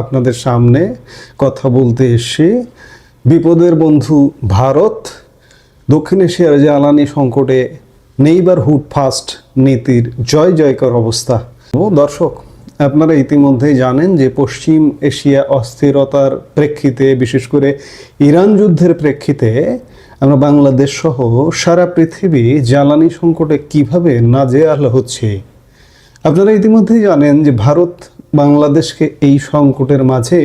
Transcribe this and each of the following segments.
আপনাদের সামনে কথা বলতে এসে বিপদের বন্ধু ভারত দক্ষিণ এশিয়ার জ্বালানি সংকটে নেইবারহুড ফার্স্ট নীতির জয় জয়কার অবস্থা। দর্শক, আপনারা ইতিমধ্যেই জানেন যে পশ্চিম এশিয়া অস্থিরতার প্রেক্ষিতে, বিশেষ করে ইরান যুদ্ধের প্রেক্ষিতে আমরা বাংলাদেশ সহ সারা পৃথিবী জ্বালানি সংকটে কিভাবে নাজেহাল হচ্ছে। আপনারা ইতিমধ্যেই জানেন যে ভারত বাংলাদেশকে এই সংকটের মাঝে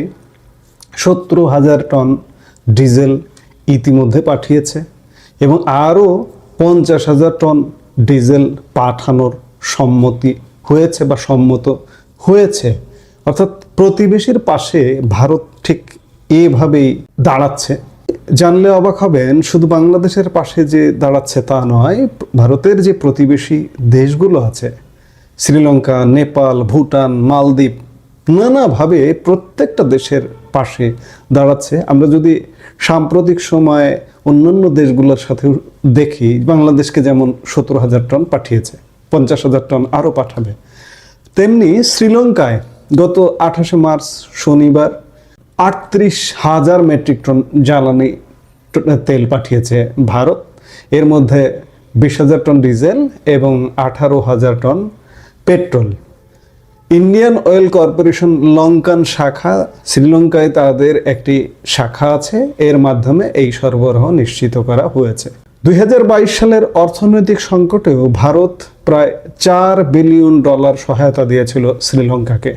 70,000 টন ডিজেল ইতিমধ্যে পাঠিয়েছে এবং আরও 50,000 টন ডিজেল পাঠানোর সম্মত হয়েছে। অর্থাৎ প্রতিবেশীর পাশে ভারত ঠিক এভাবেই দাঁড়াচ্ছে। জানলে অবাক হবেন, শুধু বাংলাদেশের পাশে যে দাঁড়াচ্ছে তা নয়, ভারতের যে প্রতিবেশী দেশগুলো আছে, শ্রীলঙ্কা, নেপাল, ভুটান, মালদ্বীপ, নানাভাবে প্রত্যেকটা দেশের পাশে দাঁড়াচ্ছে। আমরা যদি সাম্প্রতিক সময়ে অন্যান্য দেশগুলোর সাথে দেখি, বাংলাদেশকে যেমন 70,000 টন পাঠিয়েছে, 50,000 টন আরও পাঠাবে, তেমনি শ্রীলঙ্কায় গত 28শে মার্চ শনিবার 38,000 মেট্রিক টন জ্বালানি তেল পাঠিয়েছে ভারত। এর মধ্যে 20,000 টন ডিজেল এবং 18,000 ton petrol. Indian Oil Corporation Lankan শাখা, শ্রীলঙ্কায় তাদের একটি শাখা আছে, এর মাধ্যমে এই সরবরাহ নিশ্চিত করা হয়েছে। 2022 সালের অর্থনৈতিক সংকটেও ভারত প্রায় $4 বিলিয়ন সহায়তা দিয়েছিল শ্রীলঙ্কাকে।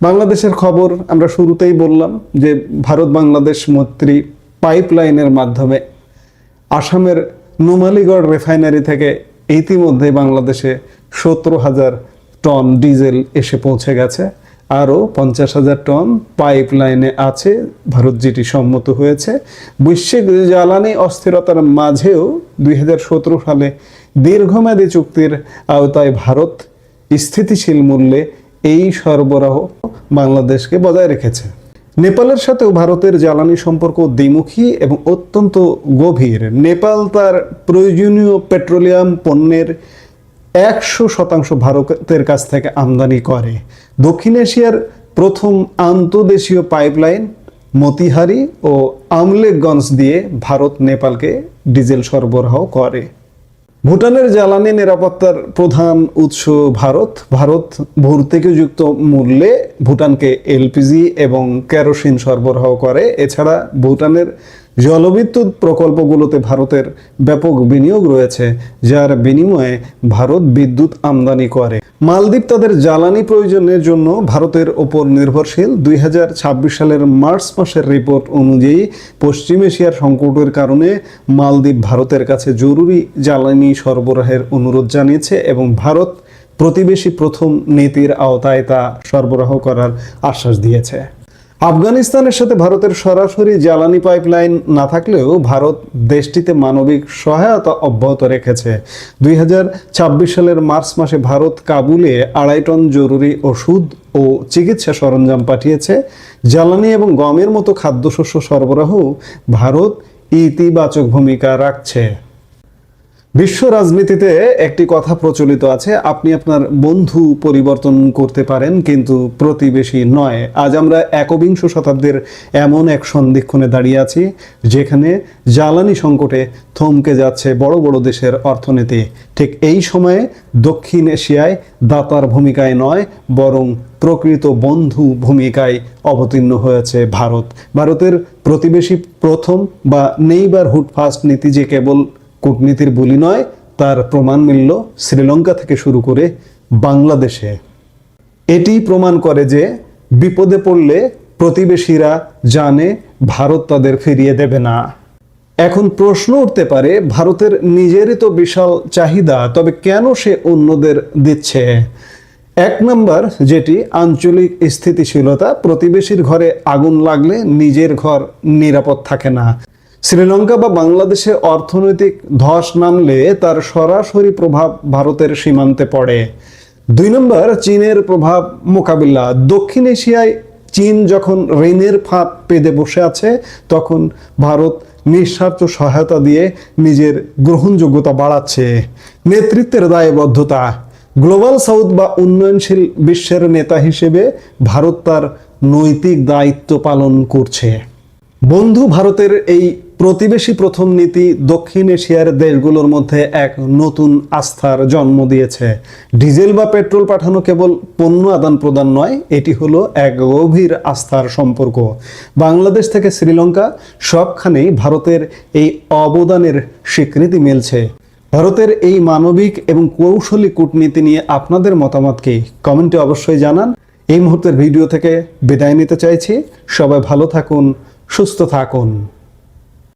বাংলাদেশের খবর আমরা শুরুতেই বললাম যে ভারত বাংলাদেশ মৈত্রী পাইপলাইনের মাধ্যমে আসামের নুমালীগড় রিফাইনারি থেকে ইতিমধ্যে বাংলাদেশে 17,000 টন ডিজেল এসে পৌঁছে গেছে। আরও 50,000 টন পাইপলাইনে আছে, ভারত যেটি সম্মত হয়েছে। বৈশ্বিক জ্বালানি অস্থিরতার মাঝেও 2017 সালে দীর্ঘমেয়াদী চুক্তির আওতায় ভারত স্থিতিশীল মূল্যে এই সরবরাহ বাংলাদেশকে বজায় রেখেছে। নেপালের সাথেও ভারতের জ্বালানি সম্পর্ক দ্বিমুখী এবং অত্যন্ত গভীর। নেপাল তার প্রয়োজনীয় পেট্রোলিয়াম পণ্যের 100% ভারতের কাছ থেকে আমদানি করে। দক্ষিণ এশিয়ার প্রথম আন্তঃদেশীয় পাইপলাইন মতিহারি ও আমলেখগঞ্জ দিয়ে ভারত নেপালকে ডিজেল সরবরাহ করে। ভুটানের জ্বালানি নিরাপত্তার প্রধান উৎস ভারত ভর্তুকিযুক্ত মূল্যে ভুটানকে এলপিজি এবং কেরোসিন সরবরাহ করে। এছাড়া ভুটানের জলবিদ্যুৎ প্রকল্পগুলোতে ভারতের ব্যাপক বিনিয়োগ রয়েছে, যার বিনিময়ে ভারত বিদ্যুৎ আমদানি করে। মালদ্বীপ তাদের জ্বালানি প্রয়োজনের জন্য ভারতের ওপর নির্ভরশীল। 2026 সালের মার্চ মাসের রিপোর্ট অনুযায়ী পশ্চিম এশিয়ার সংকটের কারণে মালদ্বীপ ভারতের কাছে জরুরি জ্বালানি সরবরাহের অনুরোধ জানিয়েছে এবং ভারত প্রতিবেশী প্রথম নীতির আওতায় তা সরবরাহ করার আশ্বাস দিয়েছে। আফগানিস্তানের সাথে ভারতের সরাসরি জ্বালানি পাইপলাইন না থাকলেও ভারত দেশটিতে মানবিক সহায়তা অব্যাহত রেখেছে। 2026 সালের মার্চ মাসে ভারত কাবুলে 2.5 টন জরুরি ওষুধ ও চিকিৎসা সরঞ্জাম পাঠিয়েছে। জ্বালানি এবং গমের মতো খাদ্যশস্য সরবরাহ ভারত ইতিবাচক ভূমিকা রাখছে। বিশ্ব রাজনীতিতে একটি কথা প্রচলিত আছে, আপনি আপনার বন্ধু পরিবর্তন করতে পারেন কিন্তু প্রতিবেশী নয়। আজ আমরা 21 শতাব্দীর এমন এক সন্ধিক্ষণে দাঁড়িয়ে আছি যেখানে জ্বালানি সংকটে থমকে যাচ্ছে বড় বড় দেশের অর্থনীতি। ঠিক এই সময়ে দক্ষিণ এশিয়ায় দাতার ভূমিকায় নয়, বরং প্রকৃত বন্ধু ভূমিকায় অবতীর্ণ হয়েছে ভারত। ভারতের প্রতিবেশী প্রথম বা নেইবারহুড ফার্স্ট নীতি যে কেবল কূটনীতির বলি নয়, তার প্রমাণ মিলল শ্রীলঙ্কা থেকে শুরু করে বাংলাদেশে। এটি প্রমাণ করে যে বিপদে পড়লে প্রতিবেশীরা জানে ভারত তাদের ফিরিয়ে দেবে না। এখন প্রশ্ন উঠতে পারে, ভারতের নিজেরই তো বিশাল চাহিদা, তবে কেন সে অন্যদের দিচ্ছে? 1 নম্বর, যেটি আঞ্চলিক স্থিতিশীলতা। প্রতিবেশীর ঘরে আগুন লাগলে নিজের ঘর নিরাপদ থাকে না। শ্রীলঙ্কা বা বাংলাদেশে অর্থনৈতিক ধস নামলে তার সরাসরি প্রভাব ভারতের সীমান্তে পড়ে। 2 নম্বর, চীনের প্রভাব মোকাবিলা। দক্ষিণ এশিয়ায় চীন যখন ঋণের ফাঁদ পেতে বসে আছে, তখন ভারত নিঃস্বার্থ সহায়তা দিয়ে নিজের গ্রহণযোগ্যতা বাড়াচ্ছে। নেতৃত্বের দায়বদ্ধতা। গ্লোবাল সাউথ বা উন্নয়নশীল বিশ্বের নেতা হিসেবে ভারত তার নৈতিক দায়িত্ব পালন করছে। বন্ধু ভারতের এই প্রতিবেশী প্রথম নীতি দক্ষিণ এশিয়ার দেশগুলোর মধ্যে এক নতুন আস্থার জন্ম দিয়েছে। ডিজেল বা পেট্রোল পাঠানো কেবল পণ্য আদান প্রদান নয়, এটি হলো এক গভীর আস্থার সম্পর্ক। বাংলাদেশ থেকে শ্রীলঙ্কা সবখানেই ভারতের এই অবদানের স্বীকৃতি মিলছে। ভারতের এই মানবিক এবং কৌশলী কূটনীতি নিয়ে আপনাদের মতামতকে কমেন্টে অবশ্যই জানান। এই মুহূর্তের ভিডিও থেকে বিদায় নিতে চাইছি। সবাই ভালো থাকুন, সুস্থ থাকুন।